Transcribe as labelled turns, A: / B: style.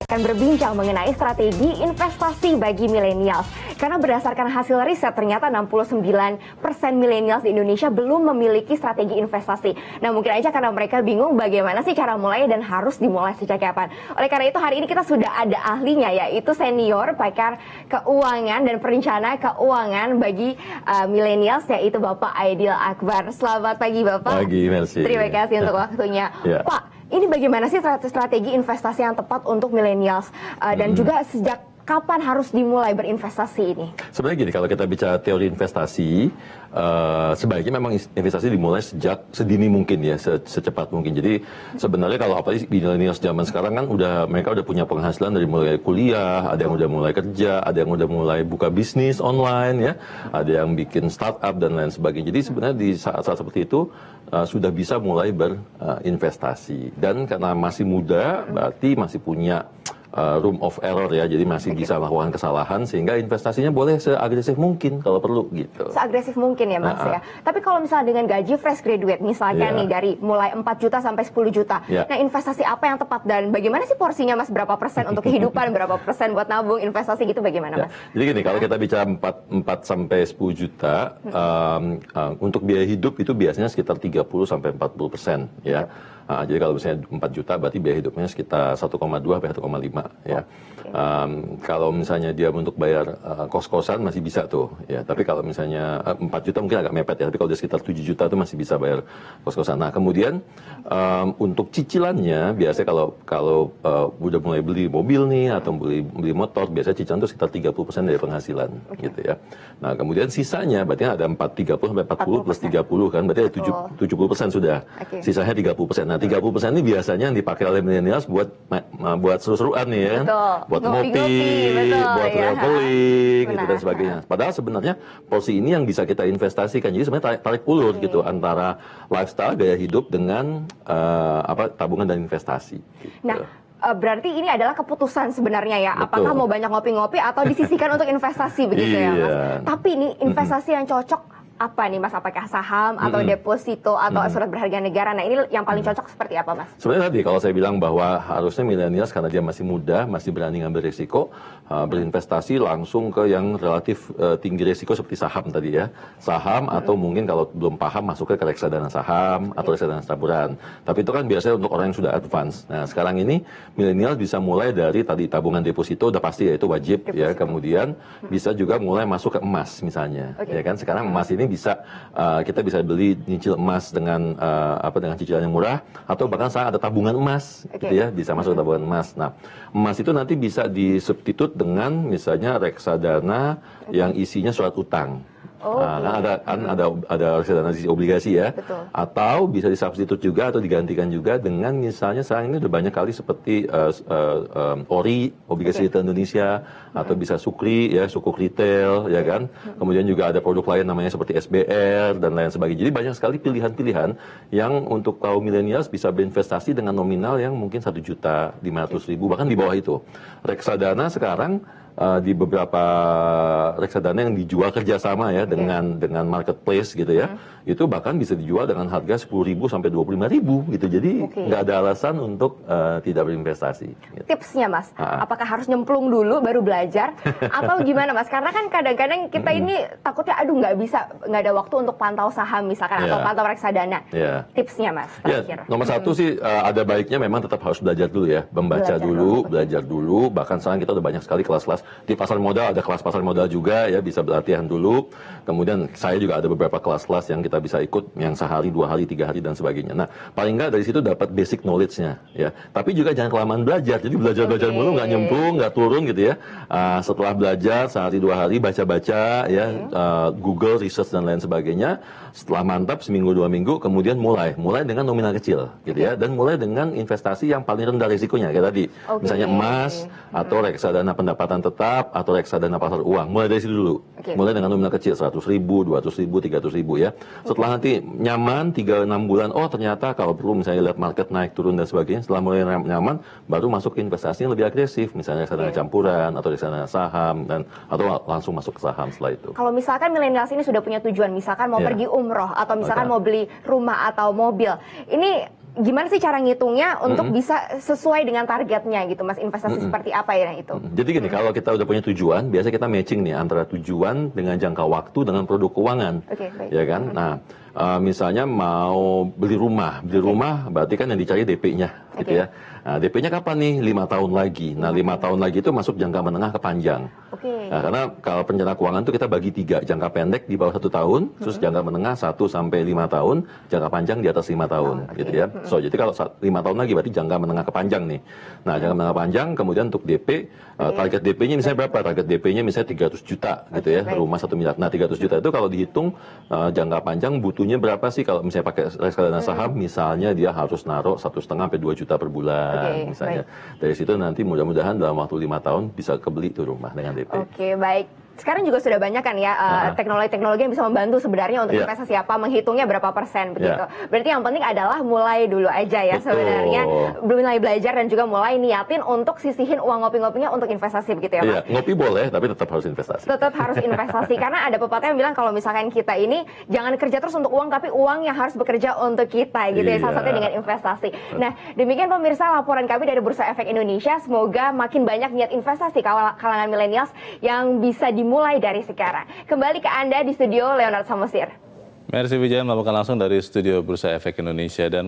A: akan berbincang mengenai strategi investasi bagi millennials. Karena berdasarkan hasil riset ternyata 69% millennials di Indonesia belum memiliki strategi investasi. Nah mungkin aja karena mereka bingung bagaimana sih cara mulai dan harus dimulai sejak kapan. Oleh karena itu hari ini kita sudah ada ahlinya, yaitu senior pakar keuangan dan perencana keuangan bagi millennials, yaitu Bapak Aidil Akbar. Selamat pagi Bapak.
B: Pagi, merci.
A: Terima kasih untuk waktunya.
B: Ya.
A: Pak, ini bagaimana sih strategi investasi yang tepat untuk millennials dan juga sejak kapan harus dimulai berinvestasi ini?
B: Sebenarnya gini, kalau kita bicara teori investasi, sebaiknya memang investasi dimulai sejak sedini mungkin ya, secepat mungkin. Jadi sebenarnya kalau apalagi millennials zaman sekarang kan mereka udah punya penghasilan dari mulai kuliah, ada yang udah mulai kerja, ada yang udah mulai buka bisnis online ya, ada yang bikin startup dan lain sebagainya. Jadi sebenarnya di saat-saat seperti itu sudah bisa mulai berinvestasi. Dan karena masih muda, berarti masih punya room of error ya, jadi masih bisa melakukan kesalahan sehingga investasinya boleh seagresif mungkin kalau perlu gitu.
A: Seagresif mungkin ya Mas ya. Tapi kalau misalnya dengan gaji fresh graduate misalkan nih dari mulai 4 juta sampai 10 juta. Nah investasi apa yang tepat dan bagaimana sih porsinya Mas? Berapa persen untuk kehidupan, berapa persen buat nabung, investasi gitu bagaimana Mas?
B: Jadi gini, kalau kita bicara 4 sampai 10 juta untuk biaya hidup itu biasanya sekitar 30 sampai 40% ya. Jadi kalau misalnya 4 juta berarti biaya hidupnya sekitar 1,2 sampai 1,5 ya. Kalau misalnya dia untuk bayar kos-kosan masih bisa tuh ya. Tapi kalau misalnya 4 juta mungkin agak mepet ya. Tapi kalau dia sekitar 7 juta itu masih bisa bayar kos-kosan. Nah kemudian untuk cicilannya biasanya kalau udah mulai beli mobil nih atau beli motor, biasanya cicilan itu sekitar 30% dari penghasilan gitu ya. Nah kemudian sisanya berarti ada 30 sampai 40 plus 30 kan, berarti ada 70% sudah. Sisanya 30%. Nah 30% ini biasanya yang dipakai oleh millennials buat seru-seruan nih ya. Buat ngopi, buat traveling gitu dan sebagainya. Padahal sebenarnya porsi ini yang bisa kita investasikan. Jadi sebenarnya tarik ulur gitu antara lifestyle, gaya hidup dengan tabungan dan investasi. Gitu.
A: Nah, berarti ini adalah keputusan sebenarnya ya.
B: Betul.
A: Apakah mau banyak ngopi-ngopi atau disisihkan untuk investasi begitu ya Mas? Tapi ini investasi yang cocok apa nih Mas? Apakah saham atau deposito atau surat berharga negara? Nah ini yang paling cocok seperti apa Mas?
B: Sebenarnya tadi kalau saya bilang bahwa harusnya millennials karena dia masih muda, masih berani ngambil risiko, berinvestasi langsung ke yang relatif tinggi risiko seperti saham tadi ya. Saham atau mungkin kalau belum paham masuk ke reksadana saham atau reksadana taburan. Tapi itu kan biasanya untuk orang yang sudah advance. Nah sekarang ini millennials bisa mulai dari tadi tabungan deposito udah pasti ya, itu wajib ya. Kemudian bisa juga mulai masuk ke emas misalnya. Ya kan sekarang emas ini bisa kita bisa beli nyicil emas dengan dengan cicilan yang murah atau bahkan saya ada tabungan emas gitu ya, bisa masuk ke tabungan emas. Nah, emas itu nanti bisa disubstitut dengan misalnya reksadana yang isinya surat utang. Ada reksadana obligasi ya. Betul. Atau bisa disubstitut juga atau digantikan juga dengan misalnya sekarang ini udah banyak kali seperti ORI, obligasi retail Indonesia, atau bisa Sukri ya, Sukuk retail ya kan. Kemudian juga ada produk lain namanya seperti SBR dan lain sebagainya. Jadi banyak sekali pilihan-pilihan yang untuk kaum millennials bisa berinvestasi dengan nominal yang mungkin 1.500.000 bahkan di bawah itu. Reksadana sekarang di beberapa reksadana yang dijual kerjasama ya dengan marketplace gitu ya, itu bahkan bisa dijual dengan harga 10.000 sampai 25.000 gitu. Jadi nggak ada alasan untuk tidak berinvestasi. Gitu.
A: Tipsnya Mas, apakah harus nyemplung dulu baru belajar atau gimana Mas? Karena kan kadang-kadang kita ini takutnya nggak ada waktu untuk pantau saham misalkan atau pantau reksadana. Tipsnya Mas?
B: Nomor satu sih ada baiknya memang tetap harus belajar dulu ya, belajar dulu. Bahkan sekarang kita udah banyak sekali kelas-kelas di pasar modal, ada kelas pasar modal juga ya, bisa berlatihan dulu. Kemudian saya juga ada beberapa kelas-kelas yang kita bisa ikut, yang sehari, 2 hari, 3 hari dan sebagainya. Nah, paling nggak dari situ dapat basic knowledge-nya ya. Tapi juga jangan kelamaan belajar. Jadi belajar mulu, nggak nyemplung, nggak turun gitu ya. Setelah belajar sehari 2 hari, baca-baca ya, Google, research dan lain sebagainya. Setelah mantap seminggu 2 minggu, kemudian mulai dengan nominal kecil gitu ya, dan mulai dengan investasi yang paling rendah risikonya kayak tadi. Misalnya emas atau reksadana pendapatan tetap atau reksadana pasar uang. Mulai dari situ dulu. Mulai dengan nominal kecil 100.000, 200.000, 300.000 ya. Setelah nanti nyaman 3-6 bulan, oh ternyata kalau perlu misalnya lihat market naik turun dan sebagainya, setelah mulai nyaman baru masuk ke investasi yang lebih agresif, misalnya reksadana campuran atau reksadana saham atau langsung masuk ke saham setelah itu.
A: Kalau misalkan millennials ini sudah punya tujuan, misalkan mau pergi umroh atau misalkan mau beli rumah atau mobil. Ini gimana sih cara ngitungnya untuk bisa sesuai dengan targetnya gitu, Mas? Investasi seperti apa ya itu?
B: Jadi gini, kalau kita udah punya tujuan, biasanya kita matching nih antara tujuan dengan jangka waktu dengan produk keuangan,
A: Oke, baik.
B: ya kan? Nah, misalnya mau beli rumah berarti kan yang dicari DP-nya, gitu ya. Nah, DP-nya kapan nih? 5 tahun lagi. Nah, 5 tahun lagi itu masuk jangka menengah ke panjang.
A: Oke.
B: Nah, karena kalau perencana keuangan itu kita bagi 3, jangka pendek di bawah 1 tahun, terus jangka menengah 1 sampai 5 tahun, jangka panjang di atas 5 tahun, gitu ya. So, jadi kalau 5 tahun lagi berarti jangka menengah ke panjang nih. Nah, jangka menengah panjang, kemudian untuk DP, target DP-nya misalnya berapa? Target DP-nya misalnya 300 juta, gitu ya. Rumah 1 miliar. Nah, 300 juta itu kalau dihitung jangka panjang butuhnya berapa sih kalau misalnya pakai reksadana saham, misalnya dia harus naruh 1,5 sampai 2 juta per bulan, misalnya. Dari situ nanti mudah-mudahan dalam waktu 5 tahun bisa kebeli tuh rumah dengan DP.
A: Oke, baik. Sekarang juga sudah banyak kan ya teknologi-teknologi yang bisa membantu sebenarnya untuk investasi apa, menghitungnya berapa persen begitu. Berarti yang penting adalah mulai dulu aja ya sebenarnya, mulai belajar dan juga mulai niatin untuk sisihin uang ngopi-ngopinya untuk investasi begitu ya, Mas?
B: Iya, ngopi boleh tapi tetap harus investasi.
A: Tetap harus investasi karena ada pepatah yang bilang kalau misalkan kita ini jangan kerja terus untuk uang, tapi uang yang harus bekerja untuk kita gitu ya, salah satunya dengan investasi. Nah, demikian pemirsa laporan kami dari Bursa Efek Indonesia. Semoga makin banyak niat investasi kalangan milenials yang bisa dimulai dari sekarang. Kembali ke Anda di studio Leonard Samosir.
C: Mercy Wijaya melaporkan langsung dari studio Bursa Efek Indonesia. Dan